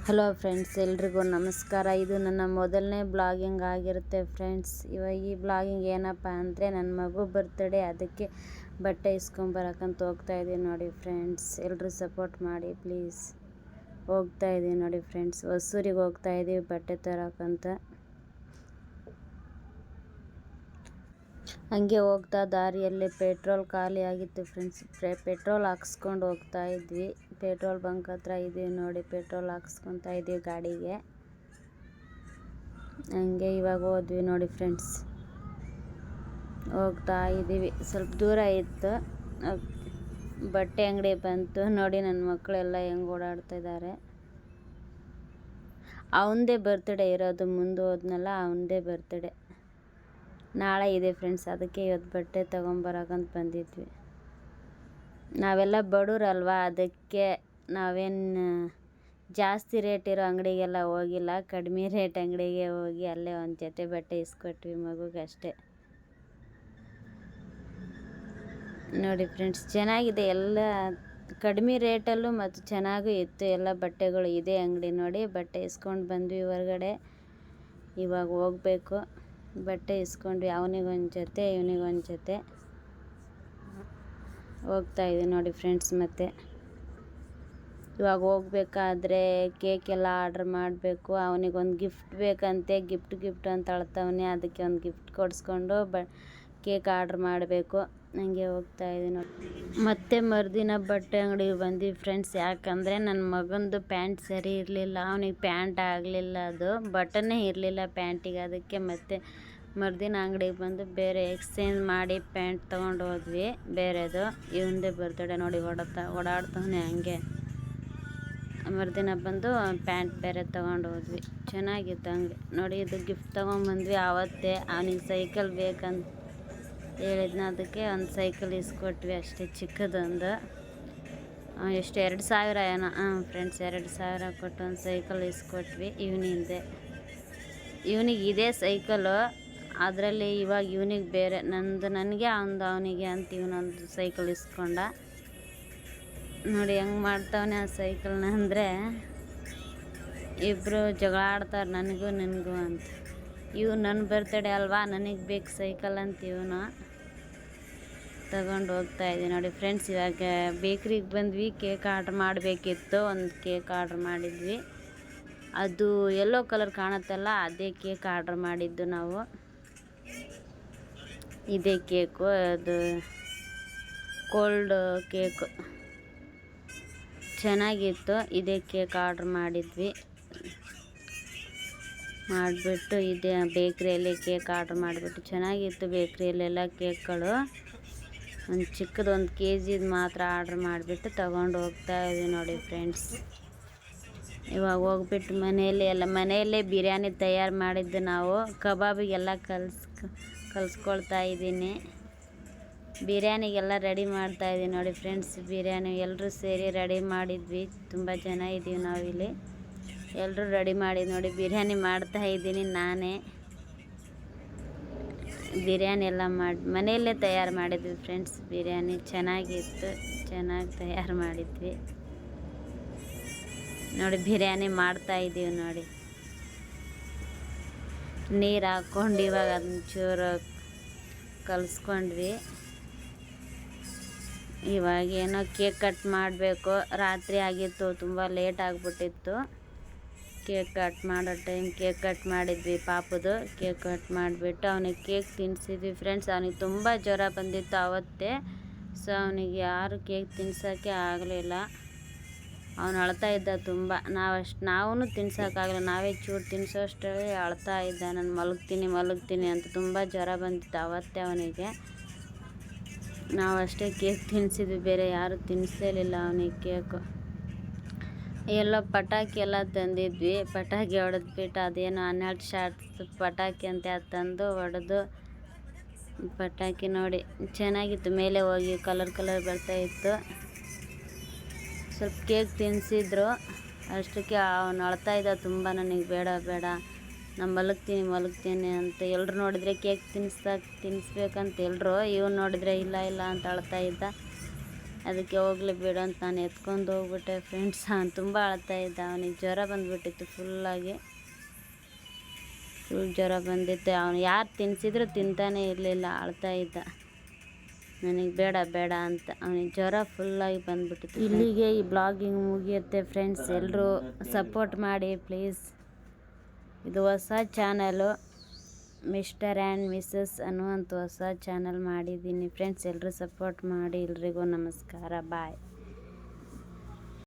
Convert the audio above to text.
Hello friends, ಎಲ್ರಿಗೂ ನಮಸ್ಕಾರ. ಇದು ನನ್ನ ಮೊದಲನೇ ಬ್ಲಾಗಿಂಗ್ ಆಗಿರುತ್ತೆ ಫ್ರೆಂಡ್ಸ್. ಇವಾಗ ಈ ಬ್ಲಾಗಿಂಗ್ ಏನಪ್ಪ ಅಂದರೆ ನನ್ನ ಮಗು ಬರ್ತ್ಡೇ, ಅದಕ್ಕೆ ಬಟ್ಟೆ ಇಸ್ಕೊಂಬರಕ್ಕಂತ ಹೋಗ್ತಾ ಇದ್ದೀವಿ ನೋಡಿ ಫ್ರೆಂಡ್ಸ್. ಎಲ್ಲರೂ ಸಪೋರ್ಟ್ ಮಾಡಿ ಪ್ಲೀಸ್. ಹೋಗ್ತಾ ಇದ್ದೀವಿ ನೋಡಿ ಫ್ರೆಂಡ್ಸ್, ಹೊಸೂರಿಗೆ ಹೋಗ್ತಾ ಇದ್ದೀವಿ ಬಟ್ಟೆ ತರೋಕ್ಕಂತ. ಹಂಗೆ ಹೋಗ್ತಾ ದಾರಿಯಲ್ಲಿ ಪೆಟ್ರೋಲ್ ಖಾಲಿ ಆಗಿತ್ತು ಫ್ರೆಂಡ್ಸ್. ಪೆಟ್ರೋಲ್ ಹಾಕ್ಸ್ಕೊಂಡು ಹೋಗ್ತಾ ಇದ್ವಿ. ಪೆಟ್ರೋಲ್ ಬಂಕ್ ಹತ್ರ ಇದ್ದೀವಿ ನೋಡಿ, ಪೆಟ್ರೋಲ್ ಹಾಕ್ಸ್ಕೊತಾ ಇದ್ದೀವಿ ಗಾಡಿಗೆ. ಹಂಗೆ ಇವಾಗ ಹೋದ್ವಿ ನೋಡಿ ಫ್ರೆಂಡ್ಸ್, ಹೋಗ್ತಾ ಇದ್ದೀವಿ. ಸ್ವಲ್ಪ ದೂರ ಇತ್ತು, ಬಟ್ಟೆ ಅಂಗಡಿ ಬಂತು ನೋಡಿ. ನನ್ನ ಮಕ್ಕಳೆಲ್ಲ ಹೆಂಗೆ ಓಡಾಡ್ತಾ ಇದ್ದಾರೆ. ಅವನದೇ ಬರ್ತ್ಡೇ ಇರೋದು, ಮುಂದೆ ಹೋದ್ನಲ್ಲ ಅವನದೇ ಬರ್ತ್ಡೇ ನಾಳೆ ಇದೆ ಫ್ರೆಂಡ್ಸ್. ಅದಕ್ಕೆ ಇವತ್ತು ಬಟ್ಟೆ ತೊಗೊಂಬರಕ್ಕಂತ ಬಂದಿದ್ವಿ. ನಾವೆಲ್ಲ ಬಡವ್ರಲ್ವಾ, ಅದಕ್ಕೆ ನಾವೇನು ಜಾಸ್ತಿ ರೇಟ್ ಇರೋ ಅಂಗಡಿಗೆಲ್ಲ ಹೋಗಿಲ್ಲ. ಕಡಿಮೆ ರೇಟ್ ಅಂಗಡಿಗೆ ಹೋಗಿ ಅಲ್ಲೇ ಒಂದು ಜೊತೆ ಬಟ್ಟೆ ಇಸ್ಕೊಟ್ವಿ ಮಗುಗೆ ಅಷ್ಟೇ ನೋಡಿ ಫ್ರೆಂಡ್ಸ್. ಚೆನ್ನಾಗಿದೆ, ಎಲ್ಲ ಕಡಿಮೆ ರೇಟಲ್ಲೂ ಮತ್ತು ಚೆನ್ನಾಗೂ ಇತ್ತು ಎಲ್ಲ ಬಟ್ಟೆಗಳು. ಇದೇ ಅಂಗಡಿ ನೋಡಿ. ಬಟ್ಟೆ ಇಸ್ಕೊಂಡು ಬಂದ್ವಿ ಹೊರಗಡೆ. ಇವಾಗ ಹೋಗ್ಬೇಕು. ಬಟ್ಟೆ ಇಸ್ಕೊಂಡ್ವಿ, ಅವನಿಗೊಂದು ಜೊತೆ ಇವನಿಗೊಂದು ಜೊತೆ. ಹೋಗ್ತಾ ಇದ್ದೀವಿ ನೋಡಿ ಫ್ರೆಂಡ್ಸ್. ಮತ್ತು ಇವಾಗ ಹೋಗ್ಬೇಕಾದ್ರೆ ಕೇಕೆಲ್ಲ ಆರ್ಡ್ರ್ ಮಾಡಬೇಕು. ಅವನಿಗೊಂದು ಗಿಫ್ಟ್ ಬೇಕಂತೆ, ಗಿಫ್ಟ್ ಅಂತ ಅಳ್ತವನೆ. ಅದಕ್ಕೆ ಒಂದು ಗಿಫ್ಟ್ ಕೊಡಿಸ್ಕೊಂಡು ಕೇಕ್ ಆರ್ಡ್ರ್ ಮಾಡಬೇಕು. ಹಂಗೆ ಹೋಗ್ತಾ ಇದ್ದೀವಿ ನೋಡಿ. ಮತ್ತೆ ಮರುದಿನ ಬಟ್ಟೆ ಅಂಗಡಿಗೆ ಬಂದ್ವಿ ಫ್ರೆಂಡ್ಸ್. ಯಾಕಂದರೆ ನನ್ನ ಮಗಂದು ಪ್ಯಾಂಟ್ ಸರಿ ಇರಲಿಲ್ಲ, ಅವನಿಗೆ ಪ್ಯಾಂಟ್ ಆಗಲಿಲ್ಲ, ಅದು ಬಟನ್ನೇ ಇರಲಿಲ್ಲ ಪ್ಯಾಂಟಿಗೆ. ಅದಕ್ಕೆ ಮತ್ತೆ ಮರುದಿನ ಅಂಗಡಿಗೆ ಬಂದು ಬೇರೆ ಎಕ್ಸ್ಚೇಂಜ್ ಮಾಡಿ ಪ್ಯಾಂಟ್ ತೊಗೊಂಡು ಹೋದ್ವಿ ಬೇರೆದು. ಇವಂದೇ ಬರ್ತಡೆ ನೋಡಿ, ಓಡಾಡ್ತವನೆ ಹಂಗೆ. ಮರುದಿನ ಬಂದು ಪ್ಯಾಂಟ್ ಬೇರೆ ತೊಗೊಂಡು ಹೋದ್ವಿ. ಚೆನ್ನಾಗಿತ್ತು ಅಂಗಡಿ ನೋಡಿ. ಇದು ಗಿಫ್ಟ್ ತೊಗೊಂಬಂದ್ವಿ ಆವತ್ತೇ. ಅವನಿಗೆ ಸೈಕಲ್ ಬೇಕಂತ ಹೇಳಿದ್ನ, ಅದಕ್ಕೆ ಒಂದು ಸೈಕಲ್ ಇಸ್ಕೊಟ್ವಿ ಅಷ್ಟೇ, ಚಿಕ್ಕದೊಂದು. ಎಷ್ಟು 2,000 ಏನೋ ಫ್ರೆಂಡ್ಸ್, 2,000 ಕೊಟ್ಟು ಒಂದು ಸೈಕಲ್ ಇಸ್ಕೊಟ್ವಿ ಇವನಿಗೆ ಇದೇ ಸೈಕಲು. ಅದರಲ್ಲಿ ಇವಾಗ ಇವನಿಗೆ ಬೇರೆ, ನನಗೆ ಅವನಿಗೆ ಅಂತ ಇವನೊಂದು ಸೈಕಲ್ ಇಸ್ಕೊಂಡ ನೋಡಿ. ಹೆಂಗೆ ಮಾಡ್ತಾವನೆ ಆ ಸೈಕಲ್ನ ಅಂದರೆ, ಇಬ್ಬರು ಜಗಳ ಆಡ್ತಾರೆ ನನಗೂ ನಿನಗೂ ಅಂತ. ನನ್ನ ಬರ್ತಡೇ ಅಲ್ವಾ, ನನಗೆ ಬೇಕು ಸೈಕಲ್ ಅಂತ ಇವನು ತಗೊಂಡು ಹೋಗ್ತಾ ಇದ್ದೀವಿ ನೋಡಿ ಫ್ರೆಂಡ್ಸ್. ಇವಾಗ ಬೇಕ್ರಿಗೆ ಬಂದ್ವಿ. ಕೇಕ್ ಆರ್ಡ್ರ್ ಮಾಡಬೇಕಿತ್ತು, ಒಂದು ಕೇಕ್ ಆರ್ಡ್ರ್ ಮಾಡಿದ್ವಿ. ಅದು ಯೆಲ್ಲೋ ಕಲರ್ ಕಾಣುತ್ತಲ್ಲ, ಅದೇ ಕೇಕ್ ಆರ್ಡ್ರ್ ಮಾಡಿದ್ದು ನಾವು. ಇದೇ ಕೇಕು, ಅದು ಕೋಲ್ಡ್ ಕೇಕು ಚೆನ್ನಾಗಿತ್ತು. ಇದೇ ಕೇಕ್ ಆರ್ಡ್ರ್ ಮಾಡಿದ್ವಿ. ಮಾಡಿಬಿಟ್ಟು ಇದೇ ಬೇಕ್ರಿಯಲ್ಲಿ ಕೇಕ್ ಆರ್ಡ್ರ್ ಮಾಡಿಬಿಟ್ಟು ಚೆನ್ನಾಗಿತ್ತು. ಬೇಕ್ರಿಯಲ್ಲೆಲ್ಲ ಕೇಕ್ಗಳು ಒಂದು ಚಿಕ್ಕದೊಂದು kg ಮಾತ್ರ ಆರ್ಡ್ರ್ ಮಾಡಿಬಿಟ್ಟು ತಗೊಂಡು ಹೋಗ್ತಾ ಇದ್ವಿ ನೋಡಿ ಫ್ರೆಂಡ್ಸ್. ಇವಾಗ ಹೋಗ್ಬಿಟ್ಟು ಮನೆಯಲ್ಲೇ ಬಿರಿಯಾನಿ ತಯಾರು ಮಾಡಿದ್ದು ನಾವು. ಕಬಾಬಿಗೆಲ್ಲ ಕಲಿಸ್ಕೊಳ್ತಾ ಇದ್ದೀನಿ. ಬಿರಿಯಾನಿಗೆಲ್ಲ ರೆಡಿ ಮಾಡ್ತಾಯಿದ್ದೀನಿ ನೋಡಿ ಫ್ರೆಂಡ್ಸ್. ಬಿರಿಯಾನಿ ಎಲ್ಲರೂ ಸೇರಿ ರೆಡಿ ಮಾಡಿದ್ವಿ. ತುಂಬ ಜನ ಇದ್ದೀವಿ ನಾವಿಲ್ಲಿ. ಎಲ್ಲರೂ ರೆಡಿ ಮಾಡಿ ನೋಡಿ ಬಿರಿಯಾನಿ ಮಾಡ್ತಾಯಿದ್ದೀನಿ ನಾನೇ. ಬಿರಿಯಾನಿ ಎಲ್ಲ ಮನೆಯಲ್ಲೇ ತಯಾರು ಮಾಡಿದ್ವಿ ಫ್ರೆಂಡ್ಸ್. ಬಿರಿಯಾನಿ ಚೆನ್ನಾಗಿತ್ತು, ಚೆನ್ನಾಗಿ ತಯಾರು ಮಾಡಿದ್ವಿ ನೋಡಿ. ಬಿರಿಯಾನಿ ಮಾಡ್ತಾಯಿದ್ದೀವಿ ನೋಡಿ. ನೀರು ಹಾಕ್ಕೊಂಡು ಇವಾಗ ಅದನ್ನ ಚೂರು ಕಲಿಸ್ಕೊಂಡ್ವಿ. ಇವಾಗ ಏನೋ ಕೇಕ್ ಕಟ್ ಮಾಡಬೇಕು. ರಾತ್ರಿ ಆಗಿತ್ತು, ತುಂಬ ಲೇಟ್ ಆಗಿಬಿಟ್ಟಿತ್ತು. ಕೇಕ್ ಕಟ್ ಮಾಡೋ ಟೈಮ್ ಕೇಕ್ ಕಟ್ ಮಾಡಿದ್ವಿ. ಪಾಪದು ಕೇಕ್ ಕಟ್ ಮಾಡಿಬಿಟ್ಟು ಅವನಿಗೆ ಕೇಕ್ ತಿನ್ನಿಸಿದ್ವಿ ಫ್ರೆಂಡ್ಸ್. ಅವನಿಗೆ ತುಂಬ ಜ್ವರ ಬಂದಿತ್ತು ಆವತ್ತೇ. ಸೊ ಅವನಿಗೆ ಯಾರು ಕೇಕ್ ತಿನ್ಸೋಕ್ಕೆ ಆಗಲಿಲ್ಲ. ಅವನು ಅಳ್ತಾ ಇದ್ದ ತುಂಬ. ನಾವೂ ತಿನ್ಸೋಕ್ಕಾಗಲ್ಲ, ನಾವೇ ಚೂರು ತಿನ್ಸೋಷ್ಟರಲ್ಲಿ ಅಳ್ತಾ ಇದ್ದ. ನಾನು ಮಲಗ್ತೀನಿ ಅಂತ. ತುಂಬ ಜ್ವರ ಬಂದಿತ್ತು ಆವತ್ತೇ ಅವನಿಗೆ. ನಾವು ಅಷ್ಟೇ ಕೇಕ್ ತಿನ್ನಿಸಿದ್ವಿ, ಬೇರೆ ಯಾರು ತಿನ್ನಿಸಲಿಲ್ಲ ಅವನಿಗೆ ಕೇಕು. ಎಲ್ಲ ಪಟಾಕಿ ಎಲ್ಲ ತಂದಿದ್ವಿ. ಪಟಾಕಿ ಹೊಡೆದ್ಬಿಟ್ಟು ಅದೇನೋ 12 ಶಾಟ್ಸ್ ಪಟಾಕಿ ಅಂತ ಅದು ತಂದು ಹೊಡೆದು ಪಟಾಕಿ ನೋಡಿ ಚೆನ್ನಾಗಿತ್ತು. ಮೇಲೆ ಹೋಗಿ ಕಲರ್ ಬರ್ತಾಯಿತ್ತು. ಸ್ವಲ್ಪ ಕೇಕ್ ತಿನ್ನಿಸಿದ್ರು ಅಷ್ಟಕ್ಕೆ. ಅವನು ಅಳ್ತಾ ಇದ್ದ ತುಂಬ. ನನಗೆ ಬೇಡ ನಾನು ಮಲಗ್ತೀನಿ ಅಂತ. ಎಲ್ಲರೂ ನೋಡಿದರೆ ಕೇಕ್ ತಿನ್ನಿಸ್ಬೇಕಂತ ಎಲ್ಲರೂ. ಇವನು ನೋಡಿದರೆ ಇಲ್ಲ ಅಂತ ಅಳ್ತಾ ಇದ್ದ. ಅದಕ್ಕೆ ಹೋಗ್ಲಿ ಬಿಡು ಅಂತ ನಾನು ಎತ್ಕೊಂಡು ಹೋಗ್ಬಿಟ್ಟೆ ಫ್ರೆಂಡ್ಸ್. ಅವನು ತುಂಬ ಅಳ್ತಾ ಇದ್ದ, ಅವನಿಗೆ ಜ್ವರ ಬಂದುಬಿಟ್ಟಿತ್ತು ಫುಲ್ ಜ್ವರ ಬಂದಿತ್ತು. ಅವನು ಯಾರು ತಿನ್ನಿಸಿದ್ರು ತಿಂತಾನೇ ಇರಲಿಲ್ಲ, ಅಳ್ತಾ ಇದ್ದ. ನನಗೆ ಬೇಡ ಬೇಡ ಅಂತ, ಅವನಿಗೆ ಜ್ವರ ಫುಲ್ಲಾಗಿ ಬಂದುಬಿಟ್ಟಿತ್ತು. ಇಲ್ಲಿಗೆ ಈ ಬ್ಲಾಗಿಂಗ್ ಮುಗಿಯುತ್ತೆ ಫ್ರೆಂಡ್ಸ್. ಎಲ್ಲರೂ ಸಪೋರ್ಟ್ ಮಾಡಿ ಪ್ಲೀಸ್. ಇದು ಹೊಸ ಚಾನಲು, ಮಿಸ್ಟರ್ ಆ್ಯಂಡ್ ಮಿಸಸ್ ಅನ್ನುವಂಥ ಹೊಸ ಚಾನಲ್ ಮಾಡಿದ್ದೀನಿ ಫ್ರೆಂಡ್ಸ್. ಎಲ್ಲರೂ ಸಪೋರ್ಟ್ ಮಾಡಿ. ಎಲ್ರಿಗೂ ನಮಸ್ಕಾರ, ಬಾಯ್.